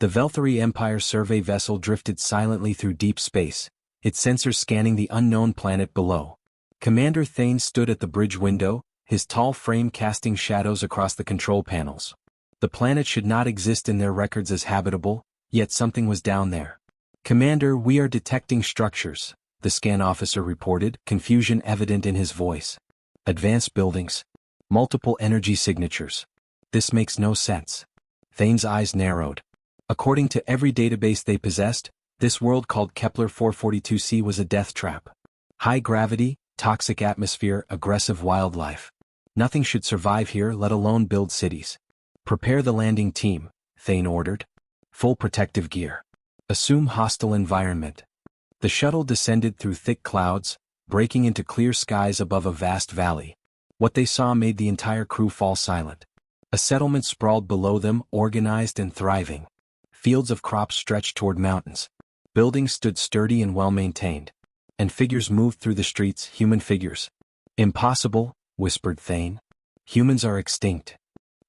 The Velthari Empire survey vessel drifted silently through deep space, its sensors scanning the unknown planet below. Commander Thane stood at the bridge window, his tall frame casting shadows across the control panels. The planet should not exist in their records as habitable, yet something was down there. "Commander, we are detecting structures," the scan officer reported, confusion evident in his voice. "Advanced buildings. Multiple energy signatures. This makes no sense." Thane's eyes narrowed. According to every database they possessed, this world called Kepler 442c was a death trap. High gravity, toxic atmosphere, aggressive wildlife. Nothing should survive here, let alone build cities. "Prepare the landing team," Thane ordered. "Full protective gear. Assume hostile environment." The shuttle descended through thick clouds, breaking into clear skies above a vast valley. What they saw made the entire crew fall silent. A settlement sprawled below them, organized and thriving. Fields of crops stretched toward mountains. Buildings stood sturdy and well-maintained. And figures moved through the streets, human figures. "Impossible," whispered Thane. "Humans are extinct."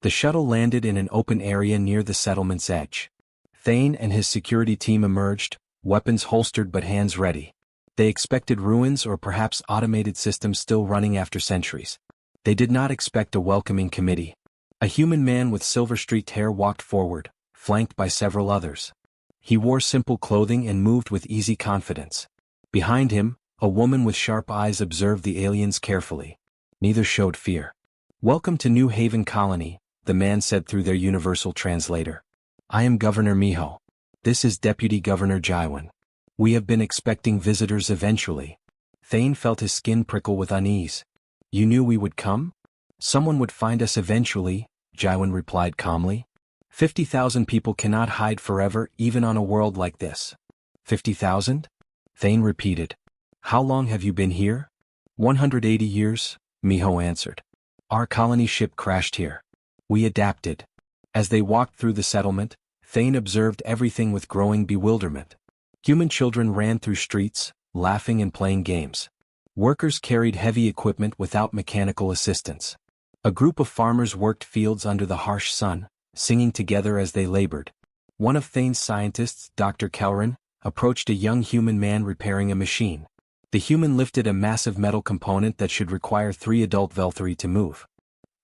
The shuttle landed in an open area near the settlement's edge. Thane and his security team emerged, weapons holstered but hands ready. They expected ruins or perhaps automated systems still running after centuries. They did not expect a welcoming committee. A human man with silver-streaked hair walked forward, flanked by several others. He wore simple clothing and moved with easy confidence. Behind him, a woman with sharp eyes observed the aliens carefully. Neither showed fear. "Welcome to New Haven Colony," the man said through their universal translator. "I am Governor Miho. This is Deputy Governor Jaiwan. We have been expecting visitors eventually." Thane felt his skin prickle with unease. "You knew we would come? Someone would find us eventually," Jaiwan replied calmly. 50,000 people cannot hide forever even on a world like this." 50,000? Thane repeated. "How long have you been here?" 180 years, Miho answered. "Our colony ship crashed here. We adapted." As they walked through the settlement, Thane observed everything with growing bewilderment. Human children ran through streets, laughing and playing games. Workers carried heavy equipment without mechanical assistance. A group of farmers worked fields under the harsh sun, singing together as they labored. One of Thane's scientists, Dr. Kelrin, approached a young human man repairing a machine. The human lifted a massive metal component that should require 3 adult Velthari to move.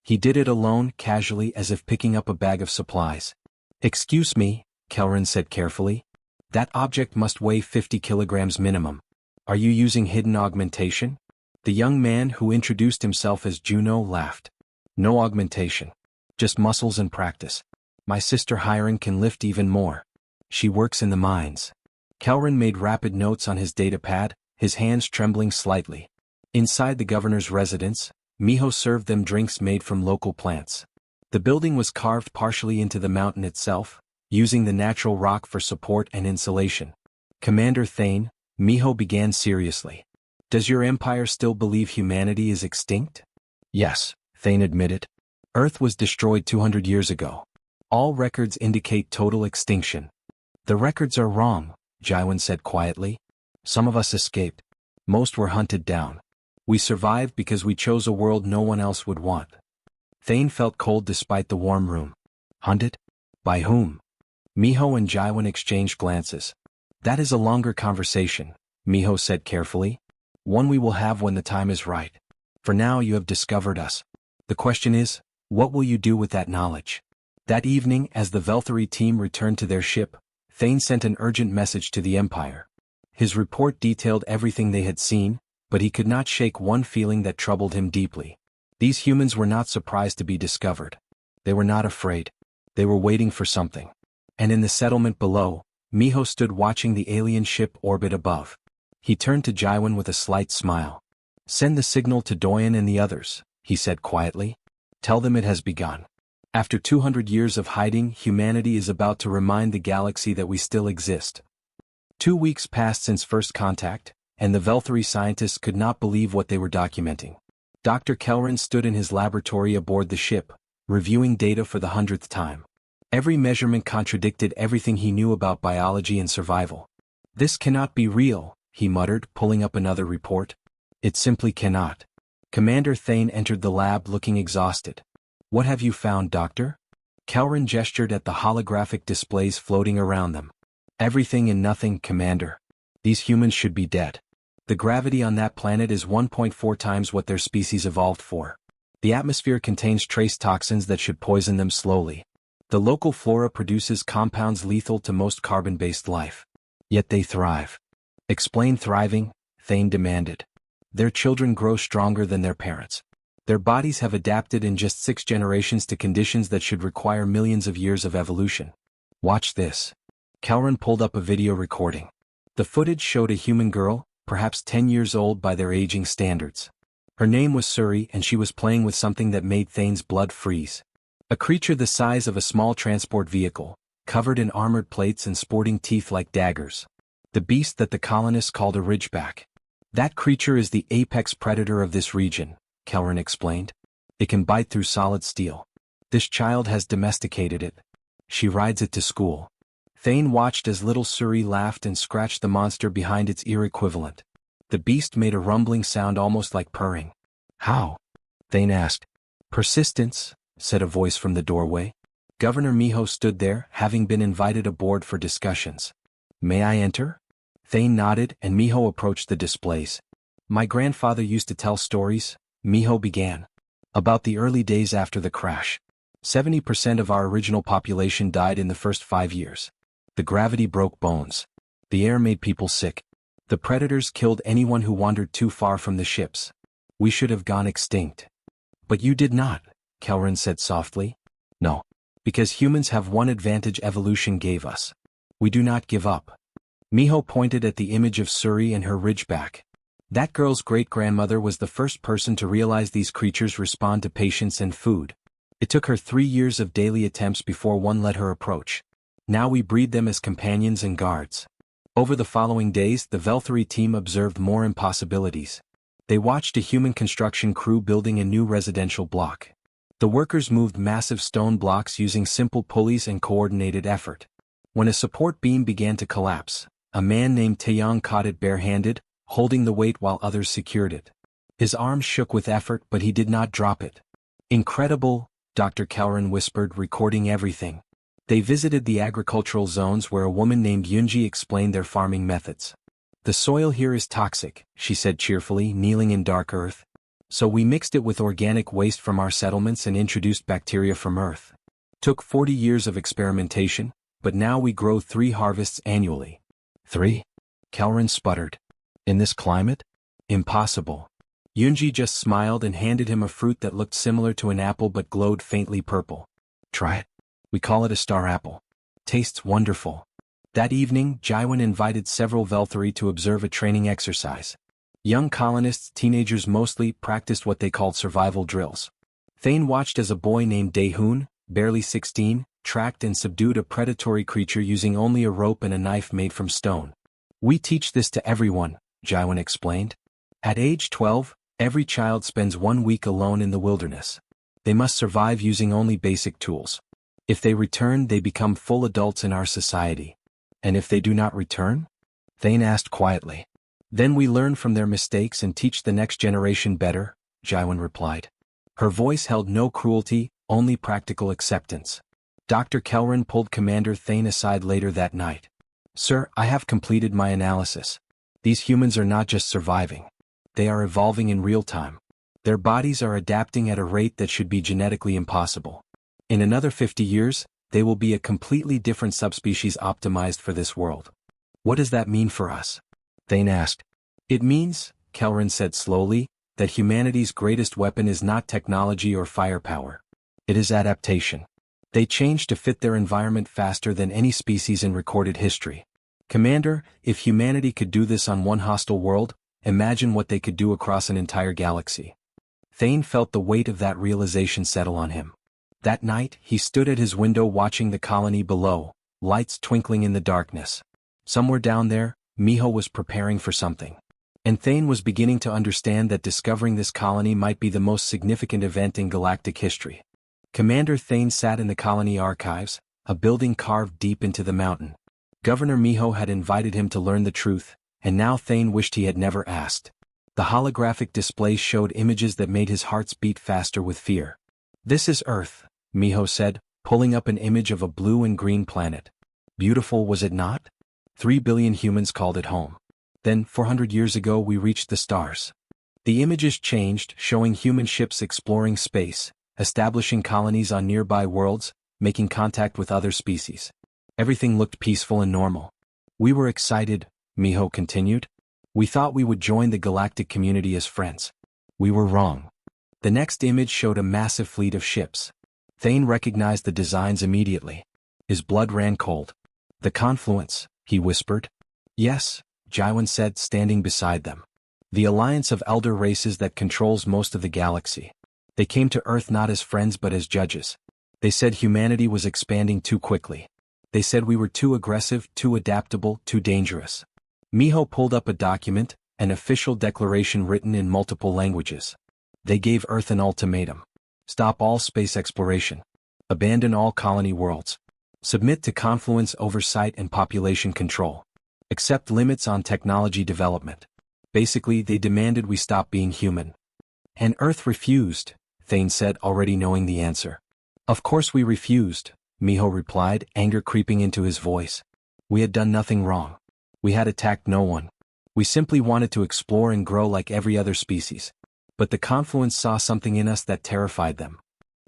He did it alone, casually, as if picking up a bag of supplies. "Excuse me," Kelrin said carefully. "That object must weigh 50 kilograms minimum. Are you using hidden augmentation?" The young man, who introduced himself as Juno, laughed. "No augmentation. Just muscles and practice. My sister Hiren can lift even more. She works in the mines." Kelrin made rapid notes on his data pad, his hands trembling slightly. Inside the governor's residence, Miho served them drinks made from local plants. The building was carved partially into the mountain itself, using the natural rock for support and insulation. "Commander Thane," Miho began seriously. "Does your empire still believe humanity is extinct?" "Yes," Thane admitted. "Earth was destroyed 200 years ago. All records indicate total extinction." "The records are wrong," Jaiwan said quietly. "Some of us escaped. Most were hunted down. We survived because we chose a world no one else would want." Thane felt cold despite the warm room. "Hunted? By whom?" Miho and Jaiwan exchanged glances. "That is a longer conversation," Miho said carefully. "One we will have when the time is right. For now you have discovered us. The question is, what will you do with that knowledge?" That evening, as the Velthari team returned to their ship, Thane sent an urgent message to the Empire. His report detailed everything they had seen, but he could not shake one feeling that troubled him deeply. These humans were not surprised to be discovered. They were not afraid. They were waiting for something. And in the settlement below, Miho stood watching the alien ship orbit above. He turned to Jaiwan with a slight smile. "Send the signal to Doyen and the others," he said quietly. "Tell them it has begun. After 200 years of hiding, humanity is about to remind the galaxy that we still exist." 2 weeks passed since first contact, and the Velthari scientists could not believe what they were documenting. Dr. Kelrin stood in his laboratory aboard the ship, reviewing data for the 100th time. Every measurement contradicted everything he knew about biology and survival. "This cannot be real," he muttered, pulling up another report. "It simply cannot." Commander Thane entered the lab looking exhausted. "What have you found, Doctor?" Kelrin gestured at the holographic displays floating around them. Everything and nothing, Commander. These humans should be dead. The gravity on that planet is 1.4 times what their species evolved for. The atmosphere contains trace toxins that should poison them slowly. The local flora produces compounds lethal to most carbon-based life. Yet they thrive. Explain thriving, Thane demanded. Their children grow stronger than their parents. Their bodies have adapted in just 6 generations to conditions that should require millions of years of evolution. Watch this. Kelrin pulled up a video recording. The footage showed a human girl, perhaps 10 years old by their aging standards. Her name was Suri and she was playing with something that made Thane's blood freeze. A creature the size of a small transport vehicle, covered in armored plates and sporting teeth like daggers. The beast that the colonists called a ridgeback. That creature is the apex predator of this region, Kelrin explained. It can bite through solid steel. This child has domesticated it. She rides it to school. Thane watched as little Suri laughed and scratched the monster behind its ear equivalent. The beast made a rumbling sound almost like purring. How? Thane asked. Persistence, said a voice from the doorway. Governor Miho stood there, having been invited aboard for discussions. May I enter? Thane nodded and Miho approached the displays. My grandfather used to tell stories, Miho began. About the early days after the crash. 70% of our original population died in the first 5 years. The gravity broke bones. The air made people sick. The predators killed anyone who wandered too far from the ships. We should have gone extinct. But you did not, Kelrin said softly. No. Because humans have one advantage evolution gave us. We do not give up. Miho pointed at the image of Suri and her ridgeback. That girl's great-grandmother was the first person to realize these creatures respond to patience and food. It took her 3 years of daily attempts before one let her approach. Now we breed them as companions and guards. Over the following days, the Velthari team observed more impossibilities. They watched a human construction crew building a new residential block. The workers moved massive stone blocks using simple pulleys and coordinated effort. When a support beam began to collapse, a man named Taeyong caught it barehanded, holding the weight while others secured it. His arms shook with effort but he did not drop it. Incredible, Dr. Kelrin whispered, recording everything. They visited the agricultural zones where a woman named Yunji explained their farming methods. The soil here is toxic, she said cheerfully, kneeling in dark earth. So we mixed it with organic waste from our settlements and introduced bacteria from Earth. Took 40 years of experimentation, but now we grow 3 harvests annually. 3? Kelrin sputtered. In this climate? Impossible. Yunji just smiled and handed him a fruit that looked similar to an apple but glowed faintly purple. Try it. We call it a star apple. Tastes wonderful. That evening, Jaiwan invited several Velthari to observe a training exercise. Young colonists, teenagers mostly, practiced what they called survival drills. Thane watched as a boy named Daehoon, barely 16, tracked and subdued a predatory creature using only a rope and a knife made from stone. We teach this to everyone, Jaiwan explained. At age 12, every child spends 1 week alone in the wilderness. They must survive using only basic tools. If they return, they become full adults in our society. And if they do not return? Thane asked quietly. Then we learn from their mistakes and teach the next generation better, Jaiwan replied. Her voice held no cruelty, only practical acceptance. Dr. Kelrin pulled Commander Thane aside later that night. Sir, I have completed my analysis. These humans are not just surviving. They are evolving in real time. Their bodies are adapting at a rate that should be genetically impossible. In another 50 years, they will be a completely different subspecies optimized for this world. What does that mean for us? Thane asked. It means, Kelrin said slowly, that humanity's greatest weapon is not technology or firepower. It is adaptation. They change to fit their environment faster than any species in recorded history. Commander, if humanity could do this on one hostile world, imagine what they could do across an entire galaxy. Thane felt the weight of that realization settle on him. That night, he stood at his window watching the colony below, lights twinkling in the darkness. Somewhere down there, Miho was preparing for something. And Thane was beginning to understand that discovering this colony might be the most significant event in galactic history. Commander Thane sat in the colony archives, a building carved deep into the mountain. Governor Miho had invited him to learn the truth, and now Thane wished he had never asked. The holographic display showed images that made his heart beat faster with fear. This is Earth, Miho said, pulling up an image of a blue and green planet. Beautiful, was it not? 3 billion humans called it home. Then, 400 years ago, we reached the stars. The images changed, showing human ships exploring space, establishing colonies on nearby worlds, making contact with other species. Everything looked peaceful and normal. We were excited, Miho continued. We thought we would join the galactic community as friends. We were wrong. The next image showed a massive fleet of ships. Thane recognized the designs immediately. His blood ran cold. The confluence, he whispered. Yes, Jaiwan said, standing beside them. The alliance of elder races that controls most of the galaxy. They came to Earth not as friends but as judges. They said humanity was expanding too quickly. They said we were too aggressive, too adaptable, too dangerous. Miho pulled up a document, an official declaration written in multiple languages. They gave Earth an ultimatum. Stop all space exploration. Abandon all colony worlds. Submit to confluence oversight and population control. Accept limits on technology development. Basically, they demanded we stop being human. And Earth refused, Thane said, already knowing the answer. Of course we refused, Miho replied, anger creeping into his voice. We had done nothing wrong. We had attacked no one. We simply wanted to explore and grow like every other species. But the confluence saw something in us that terrified them.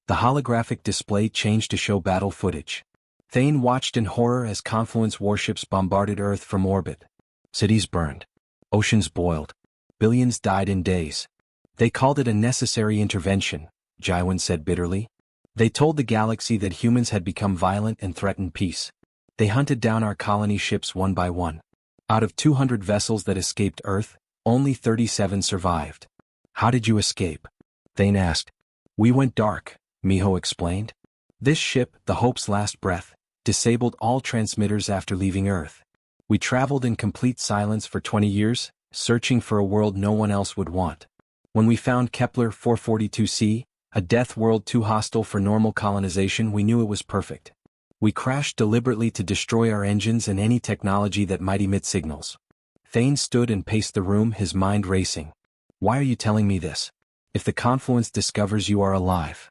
The holographic display changed to show battle footage. Thane watched in horror as confluence warships bombarded Earth from orbit. Cities burned. Oceans boiled. Billions died in days. They called it a necessary intervention, Jaiwan said bitterly. They told the galaxy that humans had become violent and threatened peace. They hunted down our colony ships one by one. Out of 200 vessels that escaped Earth, only 37 survived. How did you escape? Thane asked. We went dark, Miho explained. This ship, the Hope's last breath, disabled all transmitters after leaving Earth. We traveled in complete silence for 20 years, searching for a world no one else would want. When we found Kepler 442c, a death world too hostile for normal colonization, we knew it was perfect. We crashed deliberately to destroy our engines and any technology that might emit signals. Thane stood and paced the room, his mind racing. Why are you telling me this? If the confluence discovers you are alive.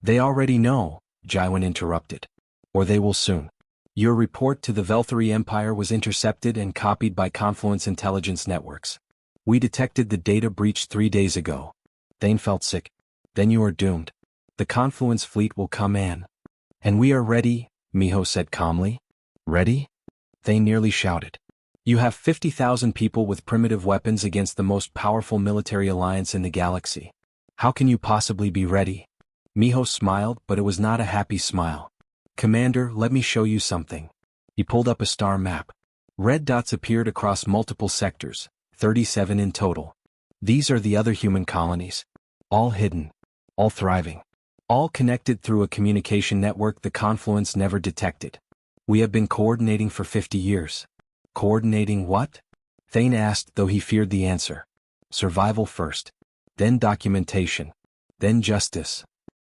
They already know, Jaiwan interrupted. Or they will soon. Your report to the Velthari Empire was intercepted and copied by Confluence intelligence networks. We detected the data breach 3 days ago. Thane felt sick. Then you are doomed. The Confluence fleet will come in. And we are ready, Miho said calmly. Ready? Thane nearly shouted. You have 50,000 people with primitive weapons against the most powerful military alliance in the galaxy. How can you possibly be ready? Miho smiled, but it was not a happy smile. Commander, let me show you something. He pulled up a star map. Red dots appeared across multiple sectors, 37 in total. These are the other human colonies. All hidden. All thriving. All connected through a communication network the Confluence never detected. We have been coordinating for 50 years. Coordinating what? Thane asked, though he feared the answer. Survival first. Then documentation. Then justice.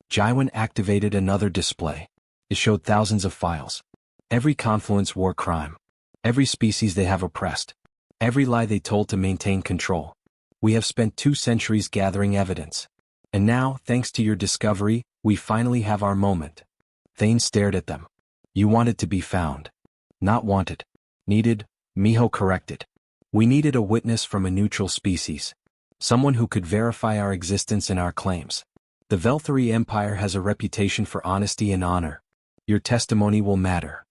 Jaiwan activated another display. It showed thousands of files. Every Confluence war crime. Every species they have oppressed. Every lie they told to maintain control. We have spent 2 centuries gathering evidence. And now, thanks to your discovery, we finally have our moment. Thane stared at them. You wanted to be found. Not wanted. Needed, Miho corrected. We needed a witness from a neutral species. Someone who could verify our existence and our claims. The Velthari Empire has a reputation for honesty and honor. Your testimony will matter.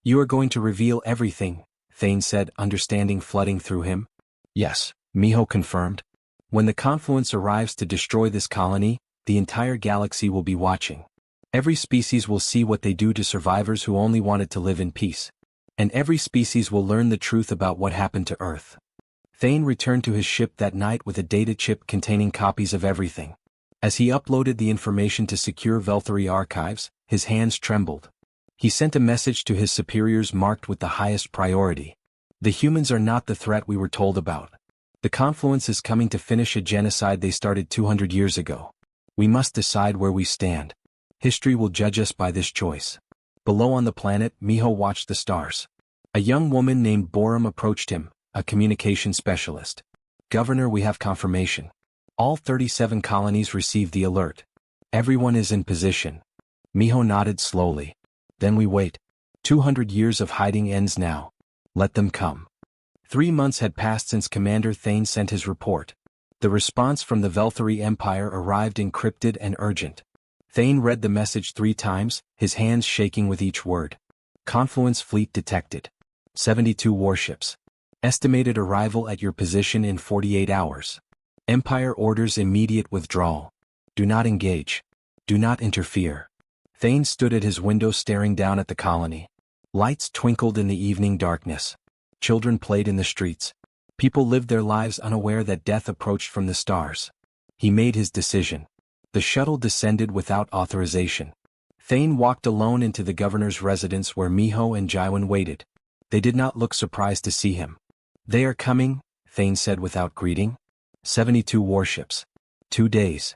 You are going to reveal everything, Thane said, understanding flooding through him. Yes, Miho confirmed. When the Confluence arrives to destroy this colony, the entire galaxy will be watching. Every species will see what they do to survivors who only wanted to live in peace. And every species will learn the truth about what happened to Earth. Thane returned to his ship that night with a data chip containing copies of everything. As he uploaded the information to secure Velthari archives, his hands trembled. He sent a message to his superiors marked with the highest priority. The humans are not the threat we were told about. The Confluence is coming to finish a genocide they started 200 years ago. We must decide where we stand. History will judge us by this choice. Below on the planet, Miho watched the stars. A young woman named Borum approached him, a communication specialist. Governor, we have confirmation. All 37 colonies received the alert. Everyone is in position. Miho nodded slowly. Then we wait. 200 years of hiding ends now. Let them come. 3 months had passed since Commander Thane sent his report. The response from the Velthari Empire arrived encrypted and urgent. Thane read the message 3 times, his hands shaking with each word. Confluence fleet detected. 72 warships. Estimated arrival at your position in 48 hours. Empire orders immediate withdrawal. Do not engage. Do not interfere. Thane stood at his window staring down at the colony. Lights twinkled in the evening darkness. Children played in the streets. People lived their lives unaware that death approached from the stars. He made his decision. The shuttle descended without authorization. Thane walked alone into the governor's residence where Miho and Jaiwan waited. They did not look surprised to see him. They are coming, Thane said without greeting. 72 warships. 2 days.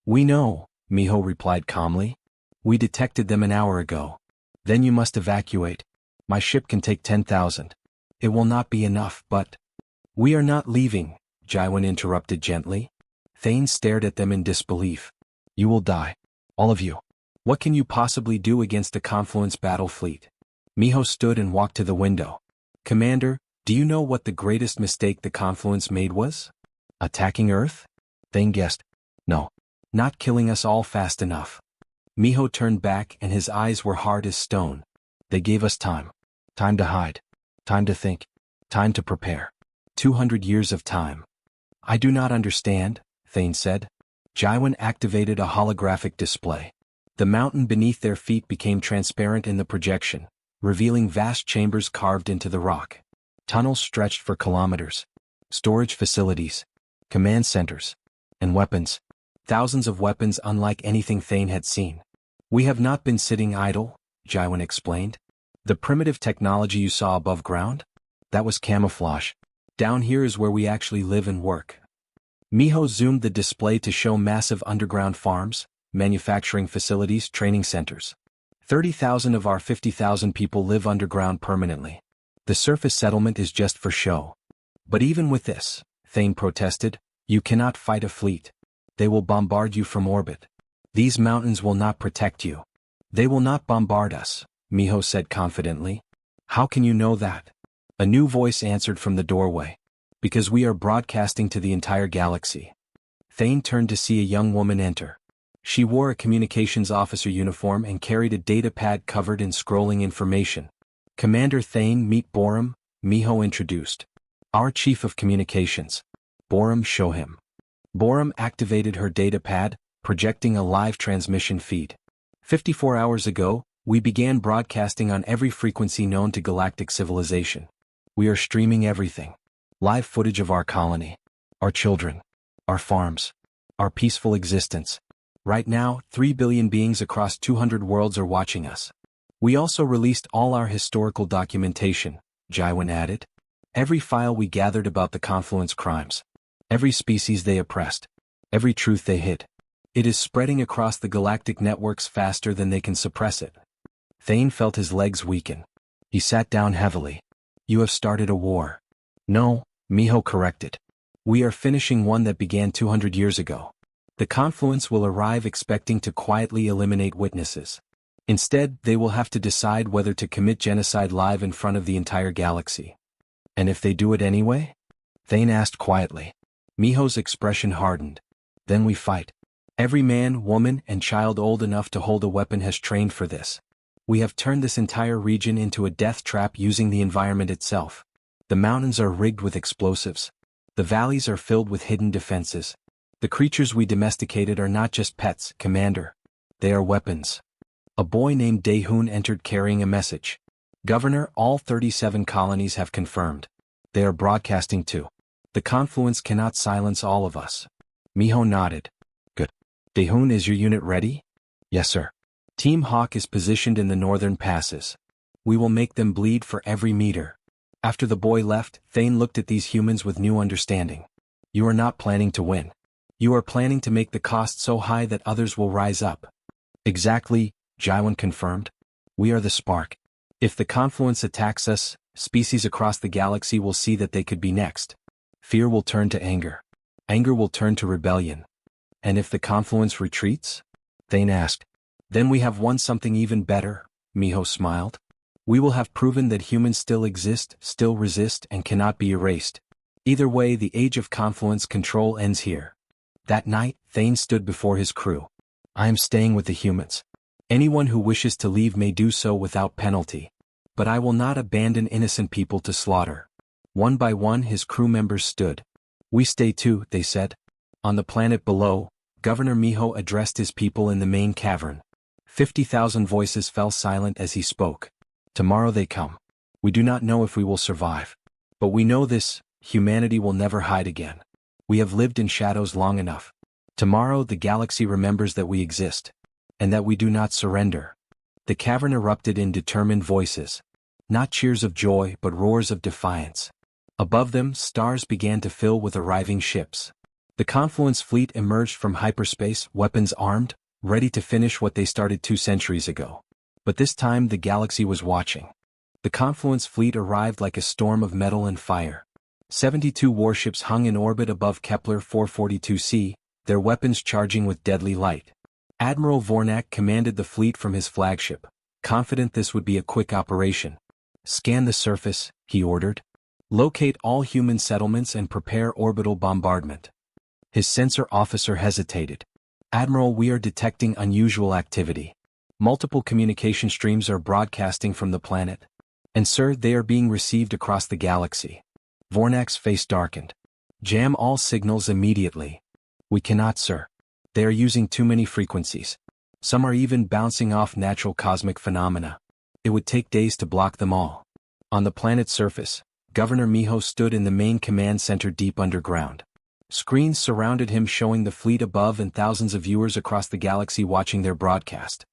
We know, Miho replied calmly. We detected them an hour ago. Then you must evacuate. My ship can take 10,000. It will not be enough, but... We are not leaving, Jaiwan interrupted gently. Thane stared at them in disbelief. You will die. All of you. What can you possibly do against a Confluence battle fleet? Miho stood and walked to the window. Commander, do you know what the greatest mistake the Confluence made was? Attacking Earth? Thane guessed. No. Not killing us all fast enough. Miho turned back and his eyes were hard as stone. They gave us time. Time to hide. Time to think. Time to prepare. 200 years of time. I do not understand, Thane said. Jaiwan activated a holographic display. The mountain beneath their feet became transparent in the projection, revealing vast chambers carved into the rock. Tunnels stretched for kilometers. Storage facilities. Command centers. And weapons. Thousands of weapons unlike anything Thane had seen. We have not been sitting idle, Jaiwan explained. The primitive technology you saw above ground? That was camouflage. Down here is where we actually live and work. Miho zoomed the display to show massive underground farms, manufacturing facilities, training centers. 30,000 of our 50,000 people live underground permanently. The surface settlement is just for show. But even with this, Thane protested, you cannot fight a fleet. They will bombard you from orbit. These mountains will not protect you. They will not bombard us, Miho said confidently. How can you know that? A new voice answered from the doorway. Because we are broadcasting to the entire galaxy. Thane turned to see a young woman enter. She wore a communications officer uniform and carried a data pad covered in scrolling information. Commander Thane, meet Borum, Miho introduced. Our chief of communications. Borum, show him. Borum activated her data pad, projecting a live transmission feed. 54 hours ago, we began broadcasting on every frequency known to galactic civilization. We are streaming everything. Live footage of our colony. Our children. Our farms. Our peaceful existence. Right now, 3 billion beings across 200 worlds are watching us. We also released all our historical documentation, Jaiwan added. Every file we gathered about the Confluence crimes. Every species they oppressed. Every truth they hid. It is spreading across the galactic networks faster than they can suppress it. Thane felt his legs weaken. He sat down heavily. You have started a war. No, Miho corrected. We are finishing one that began 200 years ago. The Confluence will arrive expecting to quietly eliminate witnesses. Instead, they will have to decide whether to commit genocide live in front of the entire galaxy. And if they do it anyway? Thane asked quietly. Miho's expression hardened. Then we fight. Every man, woman, and child old enough to hold a weapon has trained for this. We have turned this entire region into a death trap using the environment itself. The mountains are rigged with explosives. The valleys are filled with hidden defenses. The creatures we domesticated are not just pets, Commander. They are weapons. A boy named Daehoon entered carrying a message. Governor, all 37 colonies have confirmed. They are broadcasting too. The Confluence cannot silence all of us. Miho nodded. Good. Daehoon, is your unit ready? Yes, sir. Team Hawk is positioned in the northern passes. We will make them bleed for every meter. After the boy left, Thane looked at these humans with new understanding. You are not planning to win. You are planning to make the cost so high that others will rise up. Exactly, Jaiwan confirmed. We are the spark. If the Confluence attacks us, species across the galaxy will see that they could be next. Fear will turn to anger. Anger will turn to rebellion. And if the Confluence retreats? Thane asked. Then we have won something even better, Miho smiled. We will have proven that humans still exist, still resist, and cannot be erased. Either way, the age of confluence control ends here. That night, Thane stood before his crew. I am staying with the humans. Anyone who wishes to leave may do so without penalty. But I will not abandon innocent people to slaughter. One by one his crew members stood. We stay too, they said. On the planet below, Governor Miho addressed his people in the main cavern. 50,000 voices fell silent as he spoke. Tomorrow they come. We do not know if we will survive. But we know this, humanity will never hide again. We have lived in shadows long enough. Tomorrow the galaxy remembers that we exist. And that we do not surrender. The cavern erupted in determined voices. Not cheers of joy but roars of defiance. Above them, stars began to fill with arriving ships. The Confluence fleet emerged from hyperspace, weapons armed, ready to finish what they started 2 centuries ago. But this time the galaxy was watching. The Confluence fleet arrived like a storm of metal and fire. 72 warships hung in orbit above Kepler 442c, their weapons charging with deadly light. Admiral Vornak commanded the fleet from his flagship, confident this would be a quick operation. Scan the surface, he ordered. Locate all human settlements and prepare orbital bombardment. His sensor officer hesitated. Admiral, we are detecting unusual activity. Multiple communication streams are broadcasting from the planet. And sir, they are being received across the galaxy. Vornak's face darkened. Jam all signals immediately. We cannot, sir. They are using too many frequencies. Some are even bouncing off natural cosmic phenomena. It would take days to block them all. On the planet's surface, Governor Miho stood in the main command center deep underground. Screens surrounded him showing the fleet above and thousands of viewers across the galaxy watching their broadcast.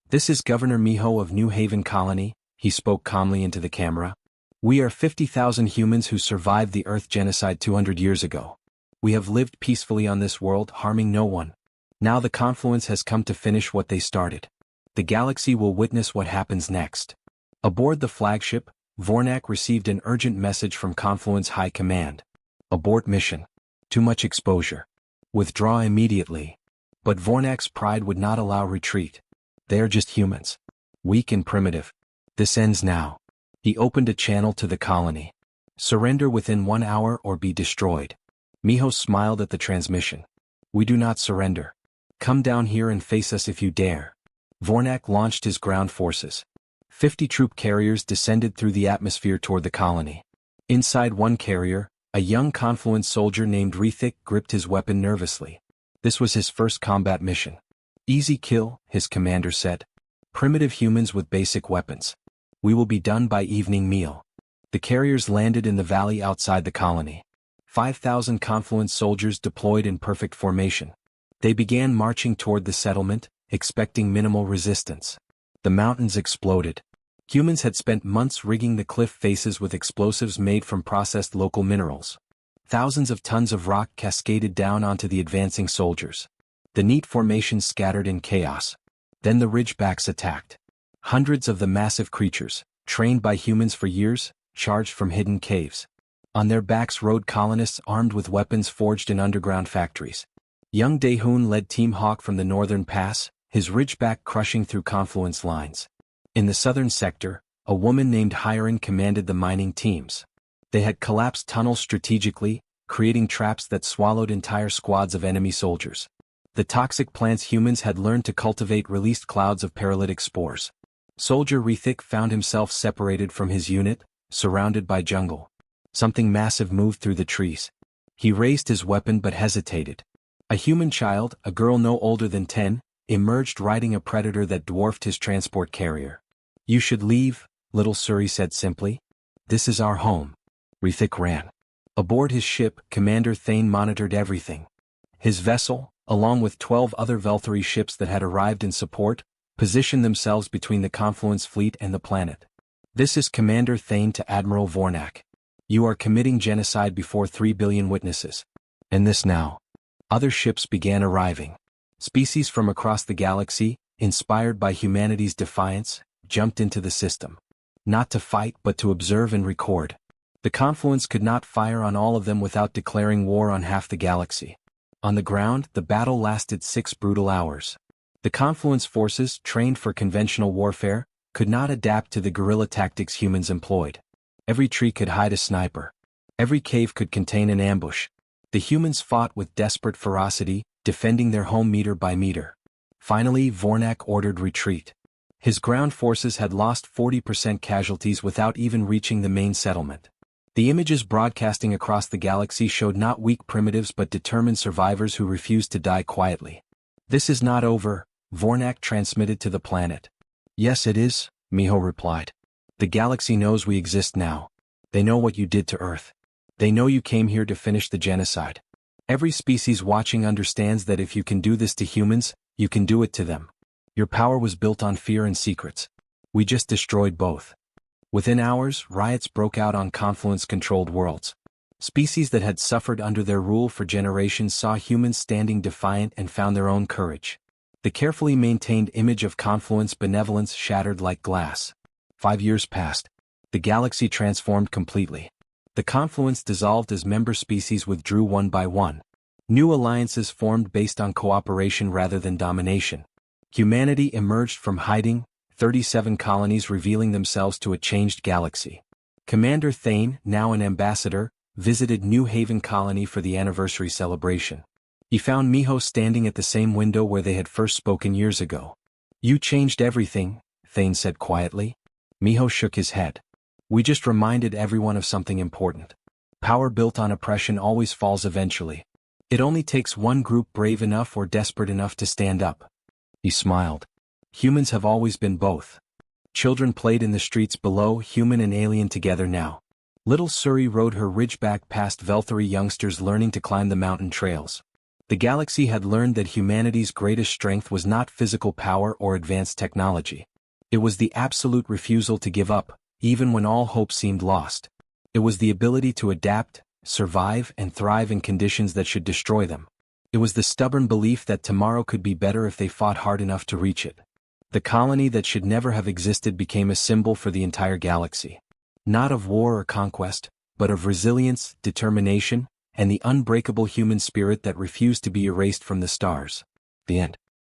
This is Governor Miho of New Haven Colony, he spoke calmly into the camera. We are 50,000 humans who survived the Earth genocide 200 years ago. We have lived peacefully on this world, harming no one. Now the Confluence has come to finish what they started. The galaxy will witness what happens next. Aboard the flagship, Vornak received an urgent message from Confluence High Command. Abort mission. Too much exposure. Withdraw immediately. But Vornak's pride would not allow retreat. They are just humans. Weak and primitive. This ends now. He opened a channel to the colony. Surrender within 1 hour or be destroyed. Miho smiled at the transmission. We do not surrender. Come down here and face us if you dare. Vornak launched his ground forces. 50 troop carriers descended through the atmosphere toward the colony. Inside one carrier, a young Confluence soldier named Rethik gripped his weapon nervously. This was his first combat mission. Easy kill, his commander said. Primitive humans with basic weapons. We will be done by evening meal. The carriers landed in the valley outside the colony. 5,000 Confluence soldiers deployed in perfect formation. They began marching toward the settlement, expecting minimal resistance. The mountains exploded. Humans had spent months rigging the cliff faces with explosives made from processed local minerals. Thousands of tons of rock cascaded down onto the advancing soldiers. The neat formations scattered in chaos. Then the ridgebacks attacked. Hundreds of the massive creatures, trained by humans for years, charged from hidden caves. On their backs rode colonists armed with weapons forged in underground factories. Young Daehoon led Team Hawk from the northern pass, his ridgeback crushing through Confluence lines. In the southern sector, a woman named Hyron commanded the mining teams. They had collapsed tunnels strategically, creating traps that swallowed entire squads of enemy soldiers. The toxic plants humans had learned to cultivate released clouds of paralytic spores. Soldier Rethik found himself separated from his unit, surrounded by jungle. Something massive moved through the trees. He raised his weapon but hesitated. A human child, a girl no older than 10, emerged riding a predator that dwarfed his transport carrier. You should leave, little Suri said simply. This is our home. Rethik ran. Aboard his ship, Commander Thane monitored everything. His vessel, along with 12 other Velthari ships that had arrived in support, positioned themselves between the Confluence fleet and the planet. This is Commander Thane to Admiral Vornak. You are committing genocide before 3 billion witnesses. And this now. Other ships began arriving. Species from across the galaxy, inspired by humanity's defiance, jumped into the system. Not to fight but to observe and record. The Confluence could not fire on all of them without declaring war on half the galaxy. On the ground, the battle lasted 6 brutal hours. The Confluence forces, trained for conventional warfare, could not adapt to the guerrilla tactics humans employed. Every tree could hide a sniper. Every cave could contain an ambush. The humans fought with desperate ferocity, defending their home meter by meter. Finally, Vornak ordered retreat. His ground forces had lost 40% casualties without even reaching the main settlement. The images broadcasting across the galaxy showed not weak primitives but determined survivors who refused to die quietly. "This is not over," Vornak transmitted to the planet. "Yes, it is," Miho replied. "The galaxy knows we exist now. They know what you did to Earth. They know you came here to finish the genocide. Every species watching understands that if you can do this to humans, you can do it to them. Your power was built on fear and secrets. We just destroyed both." Within hours, riots broke out on Confluence-controlled worlds. Species that had suffered under their rule for generations saw humans standing defiant and found their own courage. The carefully maintained image of Confluence benevolence shattered like glass. 5 years passed. The galaxy transformed completely. The Confluence dissolved as member species withdrew one by one. New alliances formed based on cooperation rather than domination. Humanity emerged from hiding, 37 colonies revealing themselves to a changed galaxy. Commander Thane, now an ambassador, visited New Haven Colony for the anniversary celebration. He found Miho standing at the same window where they had first spoken years ago. "You changed everything," Thane said quietly. Miho shook his head. "We just reminded everyone of something important. Power built on oppression always falls eventually. It only takes one group brave enough or desperate enough to stand up." He smiled. "Humans have always been both. Children played in the streets below, human and alien together now. Little Suri rode her ridgeback past Velthari youngsters learning to climb the mountain trails. The galaxy had learned that humanity's greatest strength was not physical power or advanced technology. It was the absolute refusal to give up, even when all hope seemed lost. It was the ability to adapt, survive, and thrive in conditions that should destroy them. It was the stubborn belief that tomorrow could be better if they fought hard enough to reach it. The colony that should never have existed became a symbol for the entire galaxy. Not of war or conquest, but of resilience, determination, and the unbreakable human spirit that refused to be erased from the stars. The end.